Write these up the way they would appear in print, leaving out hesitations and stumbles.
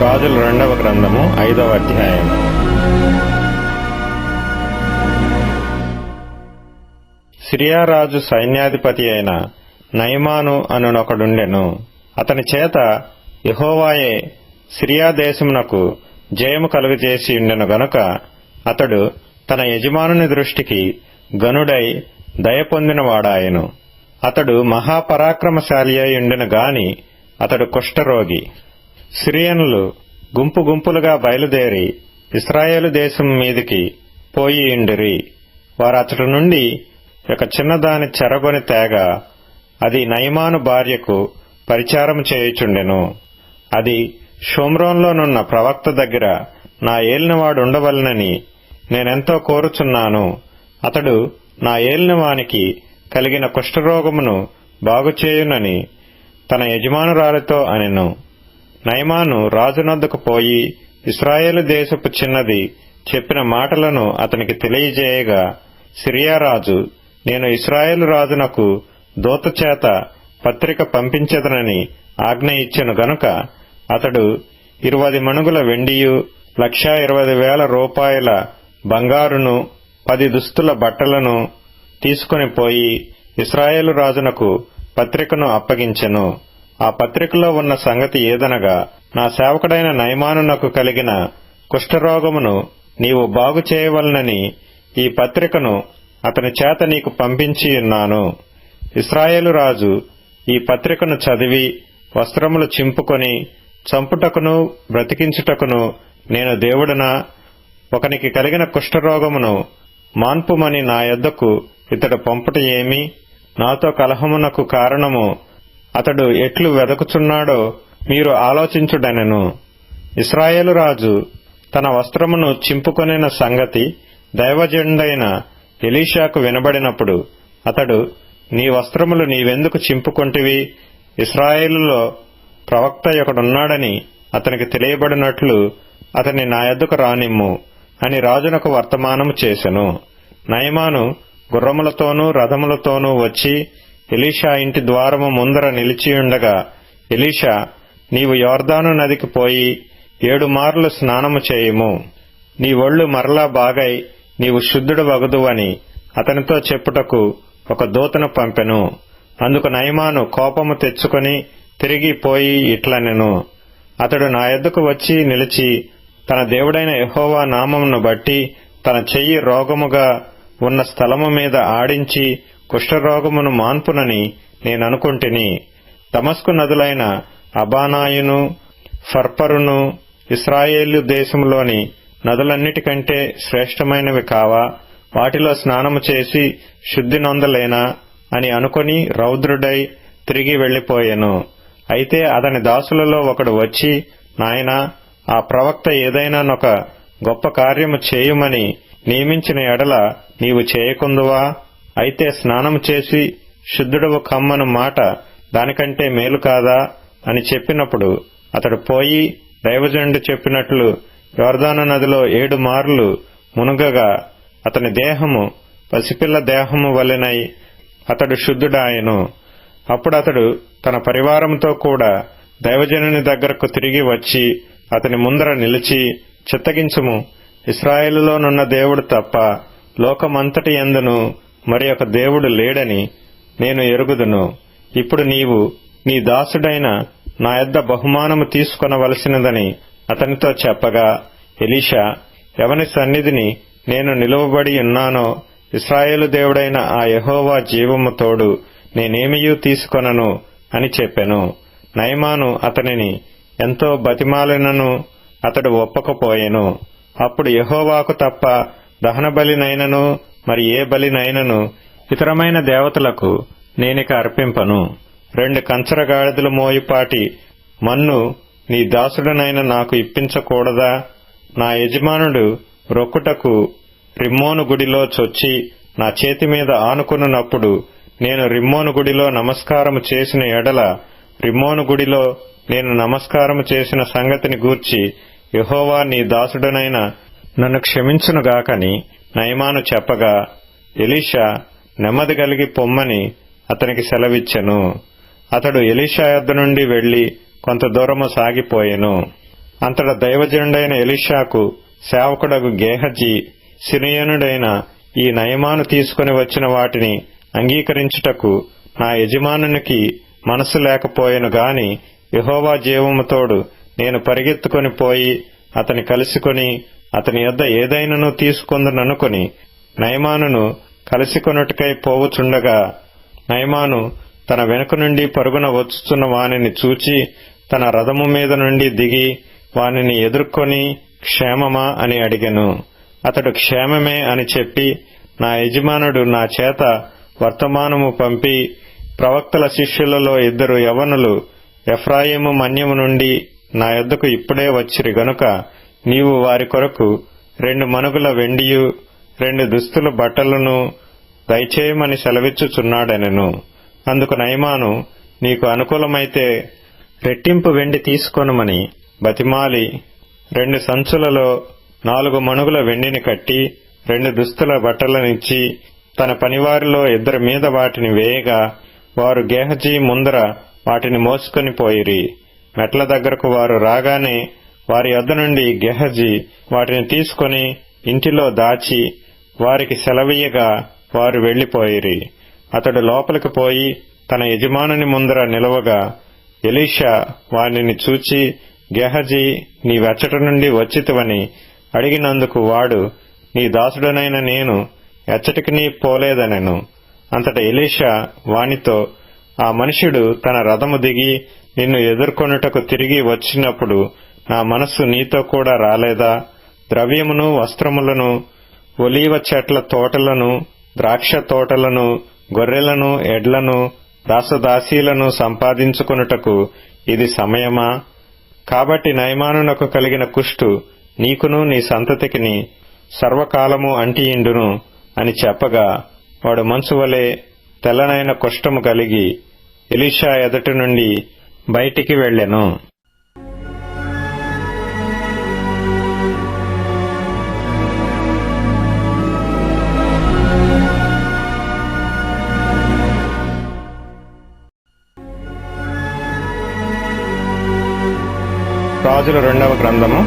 రాజుల 2వ గ్రంథము 5వ అధ్యాయం. సిరియా రాజు సైన్యాధిపతి అయిన నయమాను అనునొకడుండెను. అతని చేత యెహోవాయే సిరియా దేశమునకు జయము కలుగజేసి ఉండెను గనుక అతడు తన యజమానుని దృష్టికి గనుడై దయ పొందినవాడాయెను. అతడు మహాపరాక్రమశాలి అయి ఉండెను గాని అతడు కుష్ఠరోగి. సిరియనులు గుంపు గుంపులుగా బయలుదేరి ఇశ్రాయేలు దేశం మీదికి పోయి ఉండిరి. వారతడి నుండి ఒక చిన్నదాని చెరగొని తేగ అది నయమాను భార్యకు పరిచారము చేయుచుండెను. అది షోమ్రోన్లోనున్న ప్రవక్త దగ్గర నా ఏలినవాడు ఉండవలెనని నేనెంతో కోరుచున్నాను. అతడు నా ఏలినవానికి కలిగిన కుష్ఠరోగమును బాగుచేయునని తన యజమానురాలితో అనెను. నయమాను రాజునొద్దకు పోయి ఇశ్రాయేలు దేశపు చిన్నది చెప్పిన మాటలను అతనికి తెలియజేయగా, సిరియా రాజు, నేను ఇశ్రాయేలు రాజునకు దూత చేత పత్రిక పంపించెదనని ఆజ్ఞ ఇచ్చెను గనుక అతడు 20 మణుగుల వెండియు 1,20,000 రూపాయల బంగారును 10 దుస్తుల బట్టలను తీసుకుని పోయి ఇశ్రాయేలు రాజునకు పత్రికను అప్పగించెను. ఆ పత్రికలో ఉన్న సంగతి ఏదనగా, నా సేవకుడైన నయమానునకు కలిగిన కుష్ఠరోగమును నీవు బాగు చేయవలనని ఈ పత్రికను అతని చేత నీకు పంపించియున్నాను. ఇశ్రాయేలు రాజు ఈ పత్రికను చదివి వస్త్రములు చింపుకొని, చంపుటకును బ్రతికించుటకును నేను దేవుడనా? ఒకనికి కలిగిన కుష్ఠరోగమును మాన్పుమని నా యొద్దకు ఇతడు పంపుట ఏమి? నాతో కలహమునకు కారణము అతడు ఎట్లు వెదకుచున్నాడో మీరు ఆలోచించుడనెను. ఇశ్రాయేలు రాజు తన వస్త్రమును చింపుకొనిన సంగతి దైవజనుడైన ఎలీషాకు వినబడినప్పుడు అతడు, నీ వస్త్రములు నీవెందుకు చింపుకొంటివి? ఇశ్రాయేలులో ప్రవక్త ఒకడున్నాడని అతనికి తెలియబడినట్లు అతని నా యొద్దకు రానిమ్ము అని రాజునకు వర్తమానము చేసెను. నయమాను గుర్రములతోనూ రథములతోనూ వచ్చి ఎలీషా ఇంటి ద్వారము ముందర నిలిచియుండగా, ఎలీషా, నీవు యొర్దాను నదికి పోయి 7 మార్లు స్నానము చేయుము. నీ ఒళ్ళు మరలా బాగై నీవు శుద్ధుడు వగుదువని అతనితో చెప్పుటకు ఒక దూతను పంపెను. అందుకు నయమాను కోపము తెచ్చుకొని తిరిగి పోయి ఇట్లనెను, అతడు నా యొద్దకు వచ్చి నిలిచి తన దేవుడైన యెహోవా నామమును బట్టి తన చెయ్యి రోగముగా ఉన్న స్థలము మీద ఆడించి కుష్ఠరోగమును మాన్పునని నేననుకుంటిని. దమస్కు నదులైన అబానాయును ఫర్పరును ఇశ్రాయేలు దేశములోని నదులన్నిటికంటే శ్రేష్టమైనవి కావా? వాటిలో స్నానము చేసి శుద్ధి నొందలేనా అని అనుకొని రౌద్రుడై తిరిగి వెళ్లిపోయెను. అయితే అతని దాసులలో ఒకడు వచ్చి, నాయనా, ఆ ప్రవక్త ఏదైనానొక గొప్ప కార్యము చేయుమని నియమించిన ఎడల నీవు చేయకుందువా? అయితే స్నానము చేసి శుద్ధుడవు కమ్మను మాట దానికంటే మేలు కాదా అని చెప్పినప్పుడు అతడు పోయి దైవజనుడు చెప్పినట్లు యొర్దాను నదిలో 7 మార్లు మునుగగా అతని దేహము పసిపిల్ల దేహము వలెనై అతడు శుద్ధుడాయెను. అప్పుడతడు తన పరివారంతో కూడా దైవజనుని దగ్గరకు తిరిగి వచ్చి అతని ముందర నిలిచి, చిత్తగించుము, ఇశ్రాయేలులోనున్న దేవుడు తప్ప లోకమంతటి యందును మరి ఒక దేవుడు లేడని నేను ఎరుగుదును. ఇప్పుడు నీవు నీ దాసుడైన నా యొద్ద బహుమానము తీసుకొనవలసినదని అతనితో చెప్పగా, ఎలీషా, ఎవని సన్నిధిని నేను నిలువబడి ఉన్నానో ఇశ్రాయేలు దేవుడైన ఆ యెహోవా జీవము తోడు నేనేమియూ తీసుకొనను అని చెప్పెను. నయమాను అతనిని ఎంతో బతిమాలినను అతడు ఒప్పకపోయెను. అప్పుడు యెహోవాకు తప్ప దహన బలినైనను మరి ఏ బలినైనను ఇతరమైన దేవతలకు నేనిక అర్పింపను. 2 కంచరగాడిదల మోయుపాటి మన్ను నీ దాసుడనైన నాకు ఇప్పించకూడదా? నా యజమానుడు రొక్కుటకు రిమ్మోను గుడిలో చొచ్చి నా చేతి మీద ఆనుకున్నప్పుడు నేను రిమ్మోను గుడిలో నమస్కారము చేసిన ఎడల రిమ్మోను గుడిలో నేను నమస్కారము చేసిన సంగతిని గూర్చి యెహోవా నీ దాసుడనైన నన్ను క్షమించునుగాకని నయమాను చెప్పగా, ఎలీషా నెమ్మది కలిగి పొమ్మని అతనికి సెలవిచ్చెను. అతడు ఎలీషా యొద్ద నుండి వెళ్లి కొంత దూరము సాగిపోయెను. అంతటా దైవజనుడైన ఎలీషాకు సేవకుడగు గేహజీ సిరియనుడైన ఈ నయమాను తీసుకుని వచ్చిన వాటిని అంగీకరించుటకు నా యజమానునికి మనసు లేకపోయెను గాని యెహోవా జీవము తోడు నేను పరిగెత్తుకొని పోయి అతని కలుసుకొని అతని యొద్ద ఏదైనను తీసుకొందుననుకొని నయమానును కలిసికొనుటకై పోవుచుండగా నయమాను తన వెనుక నుండి పరుగున వచ్చుచున్న వానిని చూచి తన రథము మీద నుండి దిగి వానిని ఎదుర్కొని క్షేమమా అని అడిగెను. అతడు క్షేమమే అని చెప్పి, నా యజమానుడు నా చేత వర్తమానము పంపి ప్రవక్తల శిష్యులలో 2 యవనులు ఎఫ్రాయిము మన్యము నుండి నా యొద్దకు ఇప్పుడే వచ్చిరి గనుక నీవు వారి కొరకు 2 మనుగుల వెండియు 2 దుస్తుల బట్టలను దయచేయమని సెలవిచ్చుచున్నాడనెను. అందుకు నయమాను, నీకు అనుకూలమైతే రెట్టింపు వెండి తీసుకొనుమని బతిమాలి 2 సంచులలో 4 మణుగుల వెండిని కట్టి 2 దుస్తుల బట్టలనిచ్చి తన పనివారిలో 2 మీద వాటిని వేయగా వారు గేహజీ ముందర వాటిని మోసుకొని పోయిరి. మెట్ల దగ్గరకు వారు రాగానే వారి యొద్ద నుండి గేహజీ వాటిని తీసుకొని ఇంటిలో దాచి వారికి సెలవీయగా వారు వెళ్లిపోయిరి. అతడు లోపలికి పోయి తన యజమానుని ముందర నిలవగా ఎలీషా వానిని చూచి, గేహజీ నీవెచ్చట నుండి వచ్చితివని అడిగినందుకు వాడు, నీ దాసుడనైన నేను ఎచ్చటికి పోలేదనెను. అంతట ఎలీషా వానితో, ఆ మనుష్యుడు తన రథము దిగి నిన్ను ఎదుర్కొనుటకు తిరిగి వచ్చినప్పుడు నా మనస్సు నీతో కూడా రాలేదా? ద్రవ్యమును వస్త్రములను ఒలీవ చెట్ల తోటలను ద్రాక్ష తోటలను గొర్రెలను ఎడ్లను దాసదాసీలను సంపాదించుకొనుటకు ఇది సమయమా? కాబట్టి నయమానునకు కలిగిన కుష్టు నీకును నీ సంతతికిని సర్వకాలము అంటియిండును అని చెప్పగా వాడు మంచువలే తెల్లనైన కుష్ఠము కలిగి ఎలీషా ఎదుటి నుండి బయటికి వెళ్ళెను. రాజుల 2వ గ్రంథము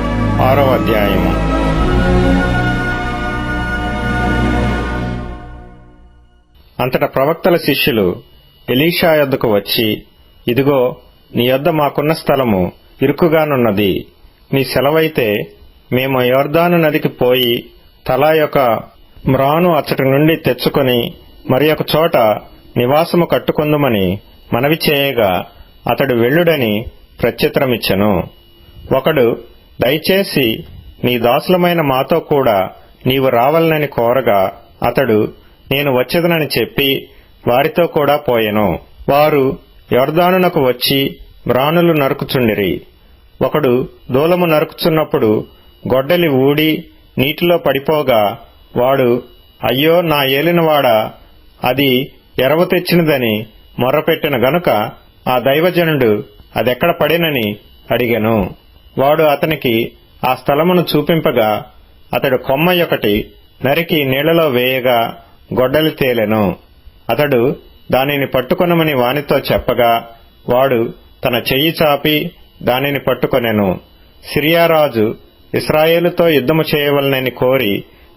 6వ అధ్యాయము. అంతటా ప్రవక్తల శిష్యులు ఎలీషా యొద్దకు వచ్చి, ఇదిగో నీ యొద్ద మాకున్న స్థలము ఇరుకుగానున్నది. నీ సెలవైతే మేము యొర్దాను నదికి పోయి తలా యొక్క మ్రాను అచ్చటి నుండి తెచ్చుకొని మరి ఒక చోట నివాసము కట్టుకొందుమని మనవి చేయగా అతడు వెళ్ళుడని ప్రత్యుత్తరమిచ్చెను. ఒకడు, దయచేసి నీ దాసులమైన మాతో కూడా నీవు రావాలనని కోరగా అతడు, నేను వచ్చేదనని చెప్పి వారితో కూడా పోయెను. వారు యొర్దానునకు వచ్చి మ్రానులు నరుకుచుండిరి. ఒకడు దూలము నరుకుచున్నప్పుడు గొడ్డలి ఊడి నీటిలో పడిపోగా వాడు, అయ్యో నా ఏలినవాడా, అది ఎరవ తెచ్చినదని మొర్రపెట్టిన గనుక ఆ దైవజనుడు అదెక్కడ పడినని అడిగెను. వాడు అతనికి ఆ స్థలమును చూపింపగా అతడు కొమ్మ ఒకటి నరికి నీళ్లలో వేయగా గొడ్డలి తేలెను. అతడు దానిని పట్టుకొనమని వానితో చెప్పగా వాడు తన చెయ్యి చాపి దానిని పట్టుకొనెను. సిరియారాజు ఇశ్రాయేలుతో యుద్ధము చేయవలనని కోరి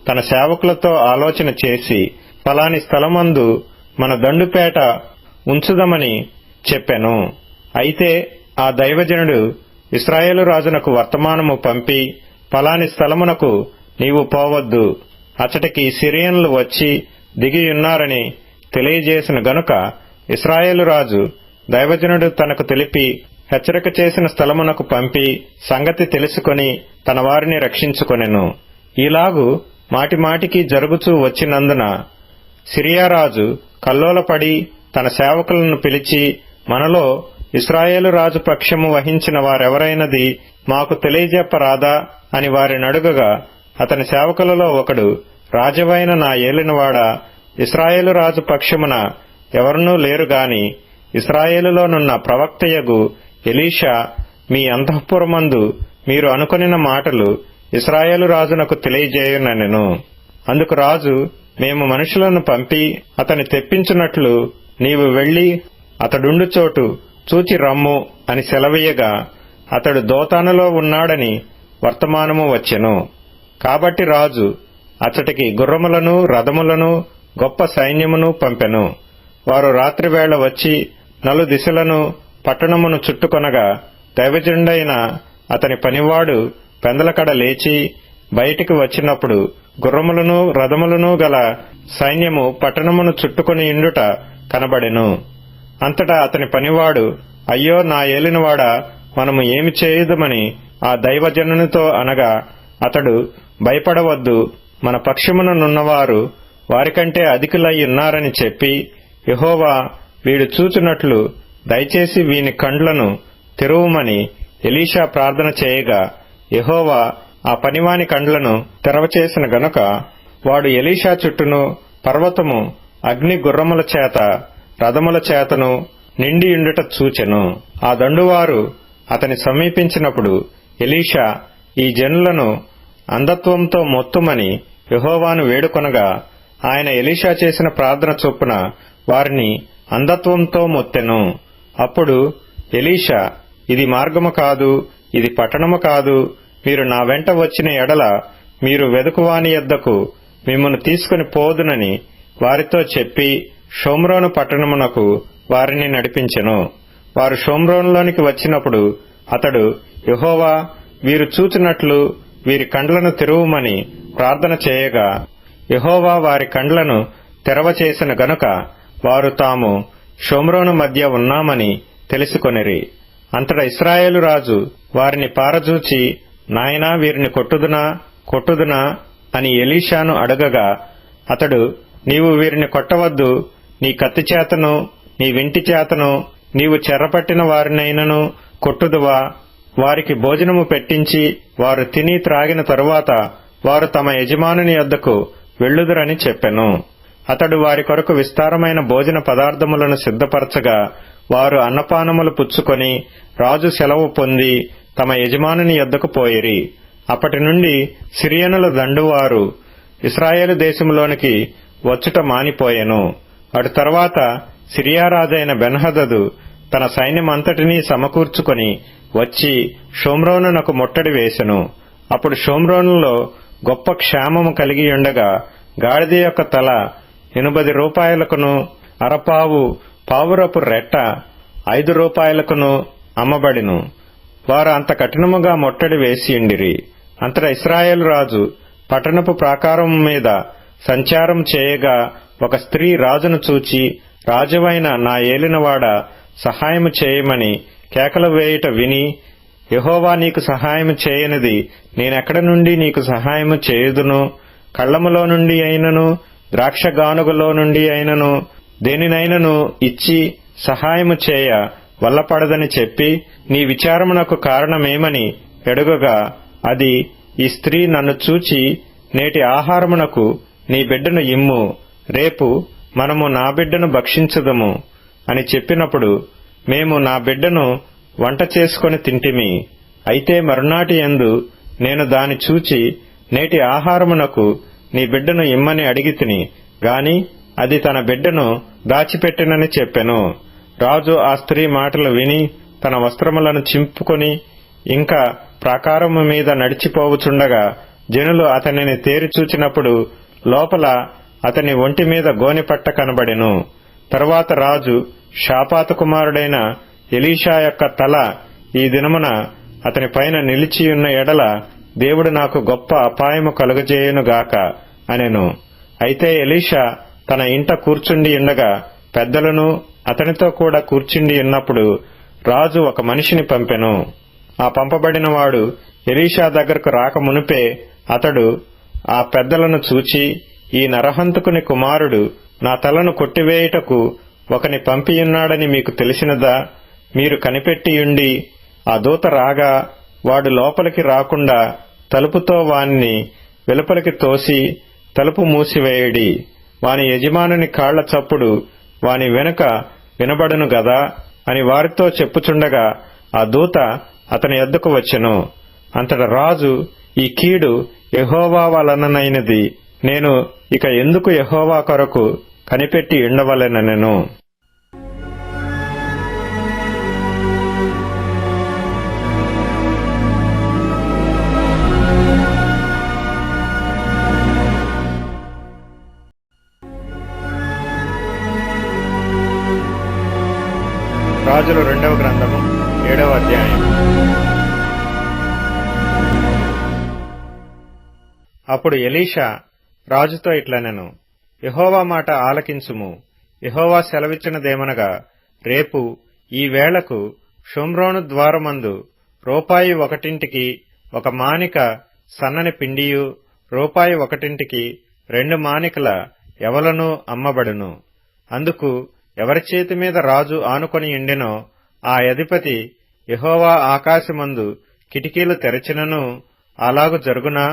తన సేవకులతో ఆలోచన చేసి ఫలాని స్థలమందు మన దండుపేట ఉంచుదమని చెప్పెను. అయితే ఆ దైవజనుడు ఇశ్రాయేలు రాజునకు వర్తమానము పంపి, ఫలాని స్థలమునకు నీవు పోవద్దు, అచ్చటికి సిరియన్లు వచ్చి దిగియున్నారని తెలియజేసిన గనుక ఇశ్రాయేలు రాజు దైవజనుడు తనకు తెలిపి హెచ్చరిక చేసిన స్థలమునకు పంపి సంగతి తెలుసుకొని తన వారిని రక్షించుకొనెను. ఈలాగు మాటిమాటికి జరుగుచూ వచ్చినందున సిరియారాజు కల్లోలపడి తన సేవకులను పిలిచి, మనలో ఇశ్రాయేలు రాజు పక్షము వహించిన వారెవరైనది మాకు తెలియజెప్పరాదా అని వారినడుగగా అతని సేవకులలో ఒకడు, రాజవైన నా ఏలినవాడా, ఇశ్రాయేలు రాజు పక్షమున ఎవరునూ లేరుగాని ఇశ్రాయేలులోనున్న ప్రవక్తయగు ఎలీషా మీ అంతఃపురమందు మీరు అనుకొనిన మాటలు ఇశ్రాయేలు రాజునకు తెలియజేయుననెను. అందుకు రాజు, మేము మనుషులను పంపి అతని తెప్పించున్నట్లు నీవు వెళ్లి అతడుండు చోటు చూచి రమ్ము అని సెలవీయగా అతడు దోతానులో ఉన్నాడని వర్తమానము వచ్చెను. కాబట్టి రాజు అతడికి గుర్రములను రథములను గొప్ప సైన్యమును పంపెను. వారు రాత్రివేళ వచ్చి నలుదిశలను పట్టణమును చుట్టుకొనగా దైవజనుడైన అతని పనివాడు పెందలకడ లేచి బయటికి వచ్చినప్పుడు గుర్రములను రథములను గల సైన్యము పట్టణమును చుట్టుకొని ఇండుట కనబడెను. అంతటా అతని పనివాడు, అయ్యో నా ఏలినవాడా, మనము ఏమి చేయుదమని ఆ దైవజనునితో అనగా, అతడు, భయపడవద్దు, మన పక్షముననున్నవారు వారికంటే అధికులై ఉన్నారని చెప్పి, యెహోవా వీడు చూచున్నట్లు దయచేసి వీని కండ్లను తెరువుమని ఎలీషా ప్రార్థన చేయగా, యెహోవా ఆ పనివాని కండ్లను తెరవచేసిన గనుక వాడు ఎలీషా చుట్టూను పర్వతము అగ్ని గుర్రముల చేత రథముల చేతను నిండియుండుట చూచెను. ఆ దండువారు అతని సమీపించినప్పుడు ఎలీషా ఈ జనులను అంధత్వంతో మొత్తుమని యెహోవాను వేడుకొనగా, ఆయన ఎలీషా చేసిన ప్రార్థన చొప్పున వారిని అంధత్వంతో మొత్తెను. అప్పుడు ఎలీషా, ఇది మార్గము కాదు, ఇది పట్టణము కాదు, మీరు నా వెంట వచ్చిన ఎడల మీరు వెదుకువాని యొద్దకు మిమ్మును తీసుకుని పోదునని వారితో చెప్పి షోమ్రోను పట్టణమునకు వారిని నడిపించెను. వారు షోమ్రోనులోనికి వచ్చినప్పుడు అతడు, యెహోవా వీరు చూచినట్లు వీరి కండ్లను తెరువుమని ప్రార్థన చేయగా, యెహోవా వారి కండ్లను తెరవచేసిన గనుక వారు తాము షోమ్రోను మధ్య ఉన్నామని తెలుసుకొనిరి. అంతటా ఇశ్రాయేలు రాజు వారిని పారజూచి, నాయనా వీరిని కొట్టుదునా అని ఎలీషాను అడగగా, అతడు, నీవు వీరిని కొట్టవద్దు, నీ కత్తి చేతను నీ వింటి చేతను నీవు చెరపట్టిన వారినైనను కొట్టుదువా? వారికి భోజనము పెట్టించి వారు తిని త్రాగిన తరువాత వారు తమ యజమానుని యొద్దకు వెళ్ళుదురని చెప్పెను. అతడు వారి కొరకు విస్తారమైన భోజన పదార్థములను సిద్ధపరచగా వారు అన్నపానములు పుచ్చుకొని రాజు సెలవు పొంది తమ యజమానుని యొద్దకు పోయిరి. అప్పటి నుండి సిరియనుల దండువారు ఇశ్రాయేలు దేశంలోనికి వచ్చుట మానిపోయెను. అటు తర్వాత సిరియారాజైన బెన్హదదు తన సైన్యమంతటినీ సమకూర్చుకొని వచ్చి షోమ్రోనునకు ముట్టడి వేసెను. అప్పుడు షోమ్రోనులో గొప్ప క్షామము కలిగియుండగా గాడిద యొక్క తల 80 రూపాయలకును అరపావు పావురపు రెట్ట 5 రూపాయలకును అమ్మబడిను. వారు అంత కఠినముగా ముట్టడి వేసియుండిరి. అంతటా ఇశ్రాయేలు రాజు పట్టణపు ప్రాకారము మీద సంచారం చేయగా ఒక స్త్రీ రాజును చూచి, రాజువైన నా ఏలినవాడా, సహాయము చేయమని కేకలు వేయుట విని, యెహోవా నీకు సహాయము చేయనిది నేనెక్కడ నుండి నీకు సహాయము చేయుదును? కళ్ళములో నుండి అయినను ద్రాక్షగానుగలో నుండి అయినను దేనినైనను ఇచ్చి సహాయము చేయ వల్లపడదని చెప్పి, నీ విచారమునకు కారణమేమని అడుగగా, అది, ఈ స్త్రీ నన్ను చూచి, నేటి ఆహారమునకు నీ బిడ్డను ఇమ్ము, రేపు మనము నా బిడ్డను భక్షించుదము అని చెప్పినప్పుడు, మేము నా బిడ్డను వంట చేసుకొని తింటిమి. అయితే మరునాటి యందు నేను దాని చూచి, నేటి ఆహారమునకు నీ బిడ్డను ఇమ్మని అడిగితిని గాని అది తన బిడ్డను దాచిపెట్టినని చెప్పెను. రాజు ఆ స్త్రీ మాటలు విని తన వస్త్రములను చింపుకొని ఇంకా ప్రాకారము మీద నడిచిపోవుచుండగా జనులు అతనిని తేరి చూచినప్పుడు లోపల అతని ఒంటి మీద గోనెపట్ట కనబడెను. తరువాత రాజు, షాపాతు కుమారుడైన ఎలీషా యొక్క తల ఈ దినమున అతని పైన నిలిచియున్న ఎడల దేవుడు నాకు గొప్ప అపాయము కలుగజేయునుగాక అనెను. అయితే ఎలీషా తన ఇంట కూర్చుండి ఉండగా పెద్దలను అతనితో కూడా కూర్చుండి ఉన్నప్పుడు రాజు ఒక మనిషిని పంపెను. ఆ పంపబడిన వాడు ఎలీషా దగ్గరకు రాక మునుపే అతడు ఆ పెద్దలను చూచి, ఈ నరహంతకుని కుమారుడు నా తలను కొట్టివేయుటకు ఒకని పంపియున్నాడని మీకు తెలిసినదా? మీరు కనిపెట్టియుండి ఆ దూత రాగా వాడు లోపలికి రాకుండా తలుపుతో వానిని వెలుపలికి తోసి తలుపు మూసివేయడి. వాని యజమానుని కాళ్ల చప్పుడు వాని వెనుక వినబడును గదా అని వారితో చెప్పుచుండగా ఆ దూత అతని యొద్దకు వచ్చెను. అంతట రాజు, ఈ కీడు యెహోవా వలననైనది, నేను ఇక ఎందుకు యెహోవా కొరకు కనిపెట్టి ఉండవలెననెను. రాజుల 2వ గ్రంథము 7వ అధ్యాయం. అప్పుడు ఎలీషా రాజుతో ఇట్లనెను, యెహోవా మాట ఆలకించుము. యెహోవా సెలవిచ్చినదేమనగా, రేపు ఈ వేళకు షోమ్రోను ద్వారమందు రూపాయి 1 ఒక మానిక సన్నని పిండియు, రూపాయి 1 2 మానికల యవలును అమ్మబడును. అందుకు ఎవరి చేతి మీద రాజు ఆనుకొని ఉండెనో ఆ అధిపతి, యెహోవా ఆకాశమందు కిటికీలు తెరచినను అలాగు జరుగునా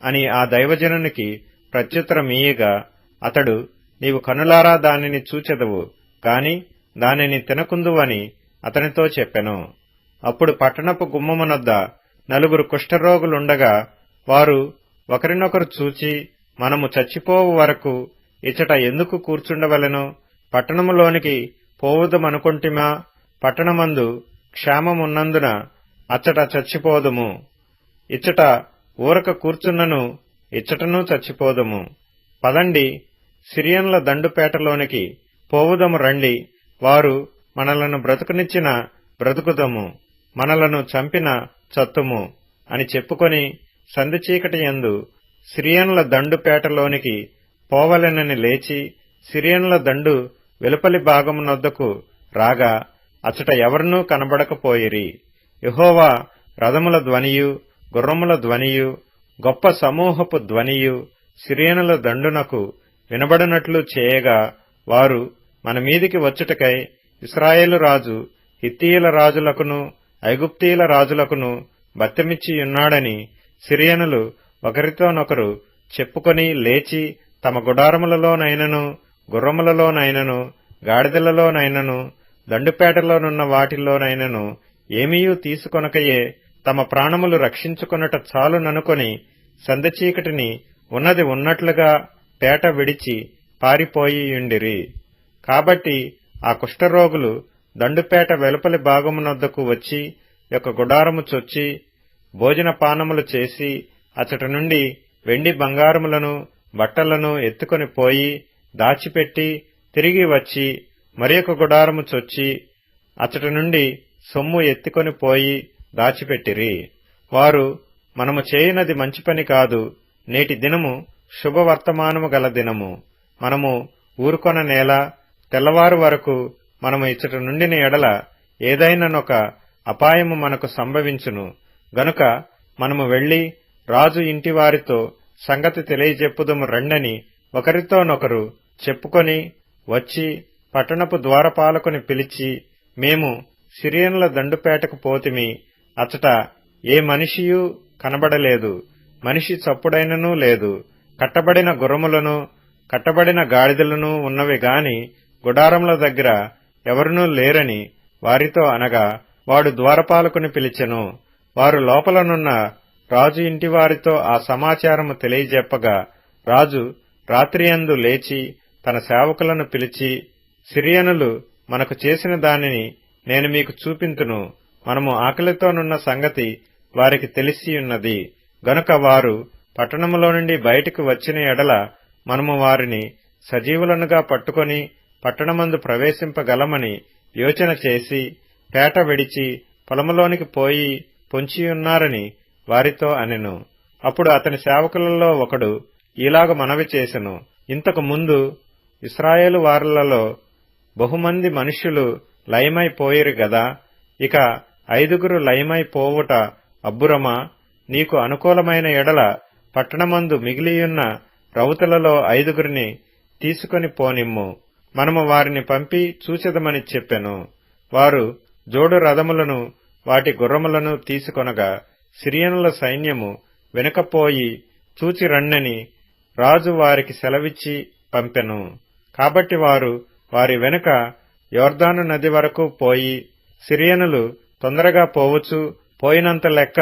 అని ఆ దైవజనునికి ప్రత్యుత్తరమీయగా, అతడు, నీవు కనులారా దానిని చూచెదవు కాని దానిని తినకుందువని అతనితో చెప్పెను. అప్పుడు పట్టణపు గుమ్మమునొద్ద 4 కుష్ఠరోగులుండగా వారు ఒకరినొకరు చూచి, మనము చచ్చిపోవు వరకు ఇచ్చట ఎందుకు కూర్చుండవలెను? పట్టణములోనికి పోవుదమనుకొంటిమా? పట్టణమందు క్షేమమున్నందున అచ్చట చచ్చిపోదుము. ఇచ్చట ఊరక కూర్చున్నను ఇచ్చటనూ చచ్చిపోదుము. పదండి, సిరియన్ల దండుపేటలోనికి పోవుదము రండి. వారు మనలను బ్రతుకునిచ్చిన బ్రతుకుదము, మనలను చంపిన చత్తుము అని చెప్పుకొని సంధి చీకటి యందు సిరియన్ల దండుపేటలోనికి పోవలెనని లేచి సిరియన్ల దండు వెలుపలి భాగమునొద్దకు రాగా అచ్చట ఎవరినూ కనబడకపోయిరి. యెహోవా రథముల ధ్వనియు, గుర్రముల ధ్వనియు, గొప్ప సమూహపు ధ్వనియు సిరియనుల దండునకు వినబడినట్లు చేయగా, వారు మన మీదికి వచ్చుటకై ఇశ్రాయేలు రాజు హిత్తీయుల రాజులకును ఐగుప్తీయుల రాజులకును బత్తెమిచ్చియున్నాడని సిరియనులు ఒకరితోనొకరు చెప్పుకొని లేచి తమ గుడారములలోనైనను, గుర్రములలోనైనను, గాడిదలలోనైనను, దండుపేటలోనున్న వాటిలోనైనను ఏమీయూ తీసుకొనకయే తమ ప్రాణములు రక్షించుకొనుట చాలుననుకొని సంధి చీకటిని ఉన్నది ఉన్నట్లుగా పేట విడిచి పారిపోయియుండిరి. కాబట్టి ఆ కుష్ఠరోగులు దండుపేట వెలుపలి భాగమునొద్దకు వచ్చి యొక్క గుడారము చొచ్చి భోజనపానములు చేసి అచ్చట నుండి వెండి బంగారములను బట్టలను ఎత్తుకొని పోయి దాచిపెట్టి తిరిగి వచ్చి మరియొక గుడారము చొచ్చి అచ్చట నుండి సొమ్ము ఎత్తుకొని పోయి దాచిపెట్టిరి. వారు, మనము చేయునది మంచి పని కాదు, నేటి దినము శుభవర్తమానము గల దినము, మనము ఊరుకొన నేల, తెల్లవారు వరకు మనము ఇచ్చట నుండిన ఎడల ఏదైననొక అపాయము మనకు సంభవించును. గనుక మనము వెళ్లి రాజు ఇంటివారితో సంగతి తెలియజెప్పుదుము రండని ఒకరితోనొకరు చెప్పుకొని వచ్చి పట్టణపు ద్వారపాలకుని పిలిచి, మేము సిరియన్ల దండుపేటకు పోతిమి, అచ్చట ఏ మనిషియూ కనబడలేదు, మనిషి చప్పుడైననూ లేదు, కట్టబడిన గుర్రములను కట్టబడిన గాడిదలను ఉన్నవి గాని గుడారముల దగ్గర ఎవరునూ లేరని వారితో అనగా, వాడు ద్వారపాలకుని పిలిచెను. వారు లోపలనున్న రాజు ఇంటివారితో ఆ సమాచారము తెలియజెప్పగా, రాజు రాత్రియందు లేచి తన సేవకులను పిలిచి, సిరియనులు మనకు చేసిన దానిని నేను మీకు చూపింతును. మనము ఆకలితోనున్న సంగతి వారికి తెలిసియున్నది. గనుక వారు పట్టణములో నుండి బయటికి వచ్చిన ఎడల మనము వారిని సజీవులనుగా పట్టుకొని పట్టణమందు ప్రవేశింపగలమని యోచన చేసి పేట విడిచి పొలములోనికి పోయి పొంచియున్నారని వారితో అనెను. అప్పుడు అతని సేవకులలో ఒకడు ఈలాగ మనవి చేసెను, ఇంతకు ముందు ఇశ్రాయేలు వారలలో బహుమంది మనుష్యులు లయమైపోయిరు గదా, ఇక 5 లయమైపోవుట అబ్బురమా? నీకు అనుకూలమైన ఎడల పట్టణమందు మిగిలియున్న రౌతులలో 5 తీసుకొని పోనిమ్ము, మనము వారిని పంపి చూచెదమని చెప్పెను. వారు జోడు రథములను వాటి గుర్రములను తీసుకొనగా సిరియనుల సైన్యము వెనుకపోయి చూచి రన్నని రాజు వారికి సెలవిచ్చి పంపెను. కాబట్టి వారు వారి వెనుక యొర్దాను నది వరకు పోయి, సిరియనులు తొందరగా పోవచ్చు పోయినంత లెక్క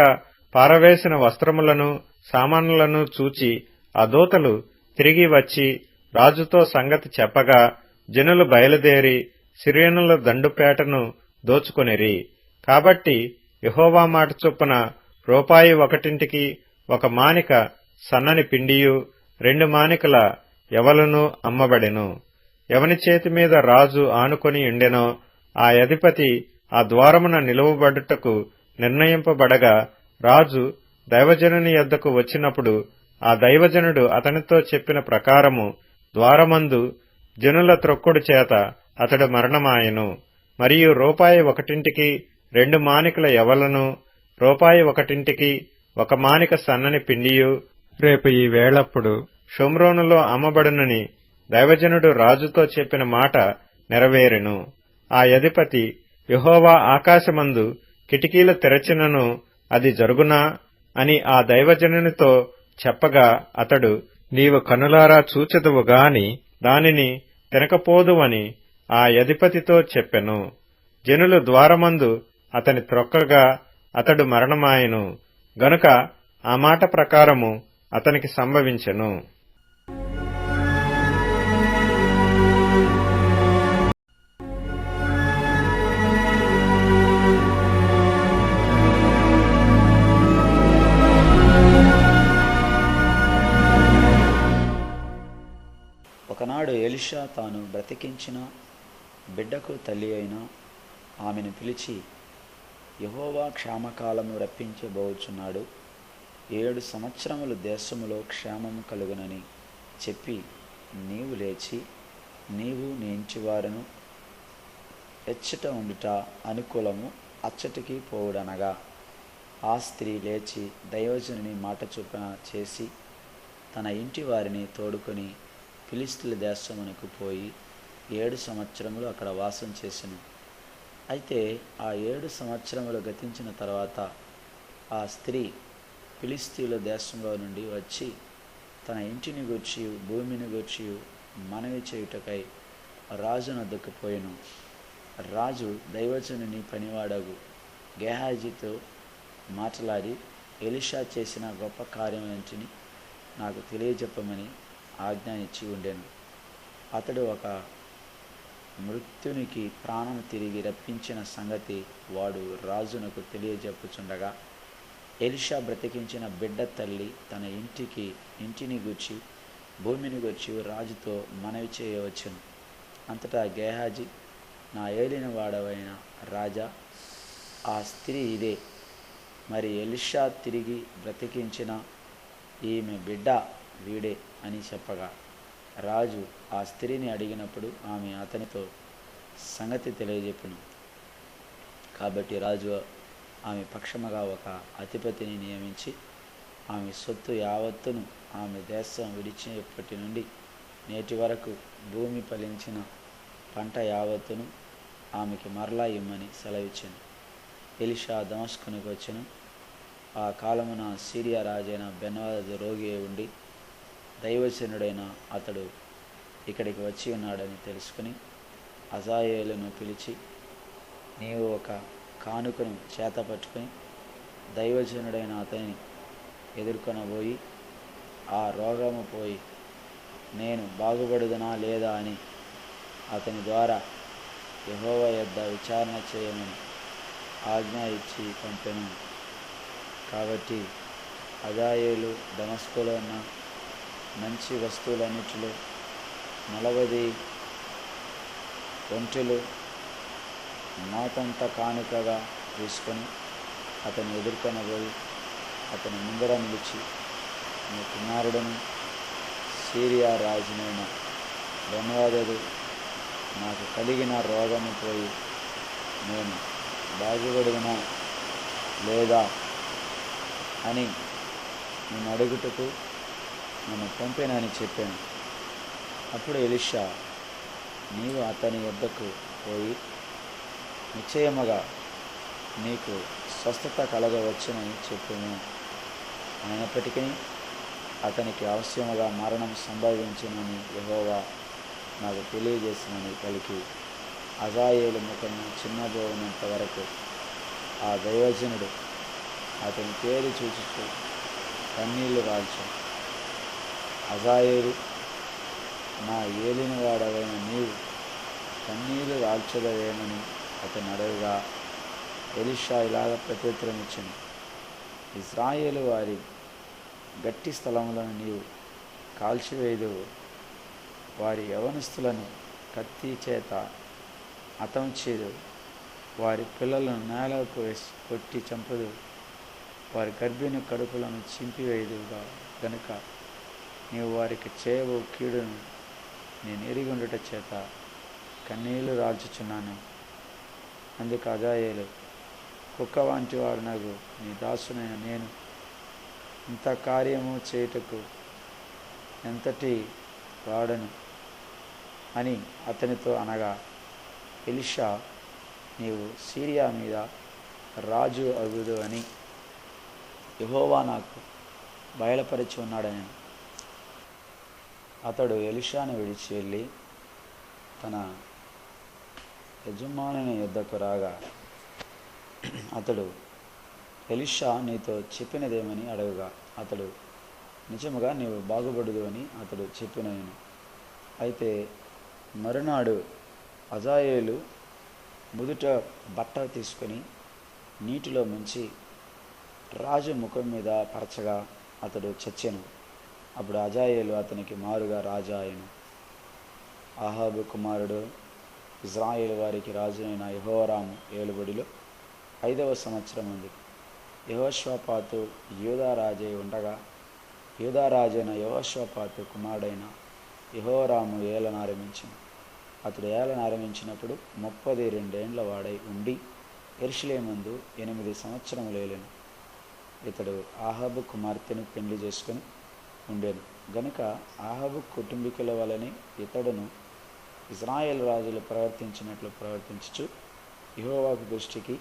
పారవేసిన వస్త్రములను సామానులను చూచి ఆ దూతలు తిరిగి వచ్చి రాజుతో సంగతి చెప్పగా, జనులు బయలుదేరి సిరియనుల దండుపేటను దోచుకొనిరి. కాబట్టి యెహోవా మాట చొప్పున రూపాయి 1 ఒక మానిక సన్నని పిండియు 2 మానికల యవలును అమ్మబడెను. ఎవని చేతి మీద రాజు ఆనుకొని ఉండెనో ఆ అధిపతి ఆ ద్వారమున నిలువబడుటకు నిర్ణయింపబడగా రాజు దైవజనుని యొద్దకు వచ్చినప్పుడు ఆ దైవజనుడు అతనితో చెప్పిన ప్రకారము ద్వారమందు జనుల త్రొక్కుడు చేత అతడు మరణమాయెను. మరియు రూపాయి ఒకటింటికి 2 మానికల యవలను, రూపాయి ఒకటింటికి 1 మానిక సన్నని పిండియు రేపు ఈ వేళప్పుడు షోమ్రోనులో అమ్మబడునని దైవజనుడు రాజుతో చెప్పిన మాట నెరవేరెను. ఆ అధిపతి, యెహోవా ఆకాశమందు కిటికీలు తెరచినను అది జరుగునా అని ఆ దైవజనునితో చెప్పగా అతడు, నీవు కనులారా చూచెదవు గాని దానిని తినకపోదువని ఆ అధిపతితో చెప్పెను. జనులు ద్వారమందు అతని త్రొక్కగా అతడు మరణమాయెను గనుక ఆ మాట ప్రకారము అతనికి సంభవించెను. ఒకనాడు ఎలీషా తాను బ్రతికించిన బిడ్డకు తల్లి అయిన ఆమెను పిలిచి, యెహోవా క్షేమకాలము రప్పించబోచున్నాడు, 7 సంవత్సరములు దేశములో క్షేమము కలుగునని చెప్పి, నీవు లేచి నీవు నీ ఇంటివారును ఎచ్చట ఉండుట అనుకూలము, అచ్చటికి పోవుడనగా ఆ స్త్రీ లేచి దైవజనుని మాట చొప్పున చేసి తన ఇంటి వారిని తోడుకొని ఫిలిష్తీయుల దేశమునకు పోయి 7 సంవత్సరములు అక్కడ వాసం చేసెను. అయితే ఆ 7 సంవత్సరములు గతించిన తర్వాత ఆ స్త్రీ ఫిలిష్తీయుల దేశంలో నుండి వచ్చి తన ఇంటిని గూర్చి భూమిని గూర్చి మనవి చేయుటకై రాజునొద్దకు పోయెను. రాజు దైవజనుని పనివాడగు గేహాజీతో మాట్లాడి, ఎలీషా చేసిన గొప్ప కార్యములన్నిటిని నాకు తెలియజెప్పమని ఆజ్ఞ ఇచ్చి ఉండెను. అతడు ఒక మృత్యునికి ప్రాణం తిరిగి రప్పించిన సంగతి వాడు రాజునకు తెలియజెప్పుచుండగా, ఎలీషా బ్రతికించిన బిడ్డ తల్లి తన ఇంటిని గూర్చి భూమిని గూర్చి రాజుతో మనవి చేయవచ్చును. అంతటా గేహాజీ, నా ఏలిన వాడవైన రాజా, ఆ స్త్రీ ఇదే, మరి ఎలీషా తిరిగి బ్రతికించిన ఈమె బిడ్డ వీడే అని చెప్పగా, రాజు ఆ స్త్రీని అడిగినప్పుడు ఆమె అతనితో సంగతి తెలియజెప్పును. కాబట్టి రాజు ఆమె పక్షముగా ఒక అధిపతిని నియమించి ఆమె సొత్తు యావత్తును, ఆమె దేశం విడిచినప్పటి నుండి నేటి వరకు భూమి ఫలించిన పంట యావత్తును ఆమెకి మరలా ఇమ్మని సెలవిచ్చాను. ఎలీషా దమస్కునికి వచ్చెను. ఆ కాలమున సిరియా రాజైన బెన్హదదు రోగి ఉండి దైవజనుడైన అతడు ఇక్కడికి వచ్చి ఉన్నాడని తెలుసుకుని హజాయేలును పిలిచి, నీవు ఒక కానుకను చేతపట్టుకుని దైవజనుడైన అతనిని ఎదుర్కొనబోయి, ఆ రోగము పోయి నేను బాగుపడుదునా లేదా అని అతని ద్వారా యెహోవా యొద్ద విచారణ చేయమని ఆజ్ఞ ఇచ్చి పంపెను. కాబట్టి హజాయేలు దమస్కులో ఉన్న మంచి వస్తువులన్నిటిలో 40 ఒంటెలు నాకంత కానుకగా తీసుకొని అతను ఎదుర్కొనబోయి అతని ముందర నిలిచి, నీ కుమారుడను సిరియా రాజునైన బెన్హదదు నాకు కలిగిన రోగము పోయి నేను బాగుపడుదునా లేదా అని నేను అడుగుటకు నన్ను పంపేనని చెప్పాను. అప్పుడు ఎలీషా, నీవు అతని వద్దకు పోయి నిశ్చయముగా నీకు స్వస్థత కలగవచ్చునని చెప్పును. అయినప్పటికీ అతనికి అవశ్యముగా మరణం సంభవించునని యెహోవా నాకు తెలియజేసినని పలికి, హజాయేలు ముఖము చిన్నబోనంత వరకు ఆ దైవజనుడు అతని పేరు చూచుతూ కన్నీళ్లు రాల్చు. హజాయేలు, నా ఏలినవాడవైన నీవు కన్నీళ్లు రాల్చదవేమని అతను అడగగా, ఎలీషా ఇలాగ ప్రత్యుత్తరం ఇచ్చెను, ఇశ్రాయేలు వారి గట్టి స్థలములను నీవు కాల్చివేయుదువు, వారి యవనస్తులను కత్తి చేత హతం చేయదు, వారి పిల్లలను నేలకు వేసి కొట్టి చంపదు, వారి గర్భిణి కడుపులను చింపివేయదుగా గనుక నీవు వారికి చేయబో కీడును నేను ఎరిగి ఉండుట చేత కన్నీళ్లు రాల్చుచున్నాను. అందుకు అజాయేలు, కుక్క వంటి వాడు నాకు నీ దాసునైన నేను ఇంత కార్యము చేయుటకు ఎంతటి వాడను అని అతనితో అనగా, ఎలీషా, నీవు సిరియా మీద రాజు అగుదు అని యెహోవా నాకు బయలుపరిచి ఉన్నాడని. అతడు ఎలీషాను విడిచి వెళ్ళి తన యజమానుని యొద్దకు రాగా, అతడు ఎలీషా నీతో చెప్పినదేమని అడగగా, అతడు నిజముగా నీవు బాగుపడదు అని అతడు చెప్పినను. అయితే మరునాడు అజాయేలు ముదుట బట్ట తీసుకొని నీటిలో ముంచి రాజు ముఖం మీద పరచగా అతడు చచ్చెను. అప్పుడు అజాయేలు అతనికి మారుగా రాజా ఆయను. ఆహాబు కుమారుడు ఇజ్రాయేలు వారికి రాజునైన యెహోరాము ఏలుబడిలో 5వ సంవత్సరం ఉంది. యెహోషాపాతు యూదా రాజై ఉండగా యూదా రాజైన యెహోషాపాతు కుమారుడైన యెహోరాము ఏలనారంభించెను. అతడు ఏలనారంభించినప్పుడు 32 ఏండ్ల వాడై ఉండి యెరూషలేమందు 8 సంవత్సరములు ఏలెను. ఇతడు ఆహాబు కుమార్తెను పెళ్లి చేసుకుని ఉండెను గనుక ఆహాబు కుటుంబీకుల వలనే ఇతడును ఇజ్రాయేల్ రాజులు ప్రవర్తించినట్లు ప్రవర్తించుచు యెహోవాకు దృష్టికి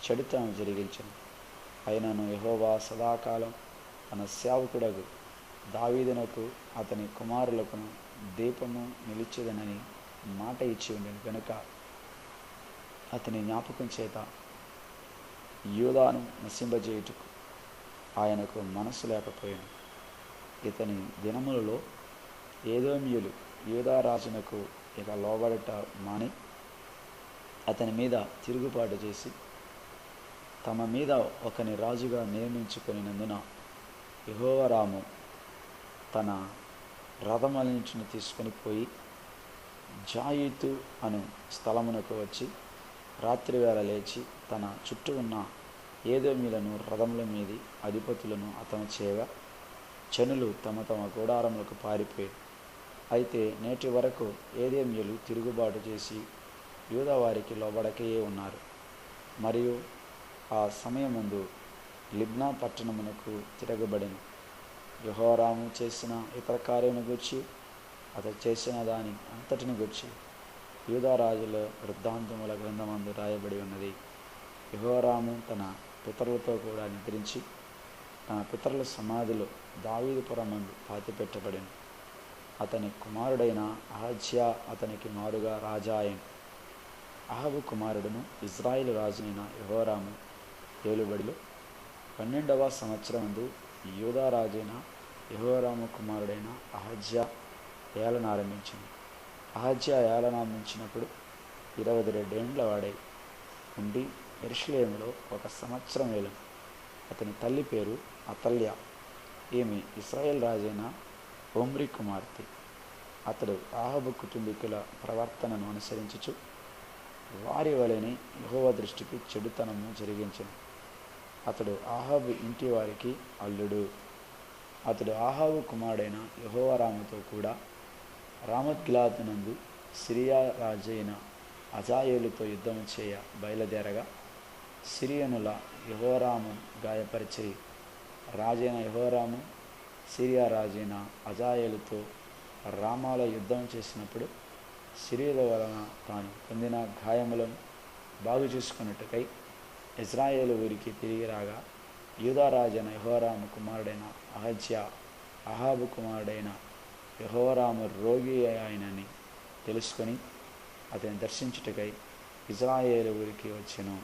చెడుతనం జరిగించెను. అయినను యెహోవా సదాకాలం తన సేవకుడగు దావీదునకు అతని కుమారులకును దీపము నిలిచెదనని మాట ఇచ్చి ఉండెను గనుక అతని జ్ఞాపకం చేత యూదాను నశింపజేయుటకు ఆయనకు మనస్సు లేకపోయాను. ఇతని దినములలో ఏదోమీయులు యూదా రాజునకు ఇక లోబడట మాని అతని మీద తిరుగుబాటు చేసి తమ మీద ఒకని రాజుగా నియమించుకొనినందున యెహోరాము తన రథమన్నిటిని తీసుకొని పోయి జాయితు అను స్థలమునకు వచ్చి రాత్రివేళ లేచి తన చుట్టూ ఉన్న ఏదోమీయులను రథముల మీది అధిపతులను హతము చేయగా జనులు తమ తమ గుడారములకు పారిపోయారు. అయితే నేటి వరకు ఏదోమీయులు తిరుగుబాటు చేసి యూదా వారికి లోబడకయే ఉన్నారు. మరియు ఆ సమయమందు లిబ్నా పట్టణమునకు తిరగబడెను. యెహోరాము చేసిన ఇతర కార్యమును గూర్చి అతడు చేసిన దాని అంతటిని గూర్చి యూదా రాజుల వృత్తాంతముల గ్రంథమందు రాయబడి ఉన్నది. యెహోరాము తన పితరులతో కూడా నిద్రించి తన పితరుల సమాధిలో దావీదుపురమందు పాతిపెట్టబడెను. అతని కుమారుడైన అహజ్యా అతనికి మారుగా రాజా అయెను. అహాబు కుమారుడును ఇజ్రాయేలు రాజునైన యెహోరాము ఏలుబడిలో 12వ సంవత్సరమందు యూదా రాజైన యెహోరాము కుమారుడైన అహజ్యా ఏలనారంభించింది. అహజ్యా ఏలనారంభించినప్పుడు 22 ఏండ్ల వాడై ఉండి యెరూషలేములో 1 సంవత్సరం ఏలెను. అతని తల్లి పేరు అతల్య. ఈమె ఇశ్రాయేల్ రాజైన ఒమ్రీ కుమార్తె. అతడు అహాబు కుటుంబీకుల ప్రవర్తనను అనుసరించుచు వారి వలెనే యెహోవా దృష్టికి చెడుతనము జరిగించెను. అతడు అహాబు ఇంటి వారికి అల్లుడు. అతడు అహాబు కుమారుడైన యెహోరాముతో కూడా రామోత్గిలాదునందు సిరియా రాజైన అజాయేలుతో యుద్ధము చేయ బయలుదేరగా సిరియనుల యెహోరాము గాయపరిచి రాజైన యెహోరాము సిరియా రాజైన అజాయేలుతో రామాలో యుద్ధం చేసినప్పుడు సిరియల వలన తాను పొందిన గాయములను బాగు చేసుకున్నట్టుకై ఇజ్రాయేలు ఊరికి తిరిగి రాగా యూదా రాజైన యెహోరాము కుమారుడైన అహజ్యా అహాబు కుమారుడైన యెహోరాము రోగి ఆయనని తెలుసుకొని అతని దర్శించుటకై ఇజ్రాయేలు ఊరికి వచ్చెను.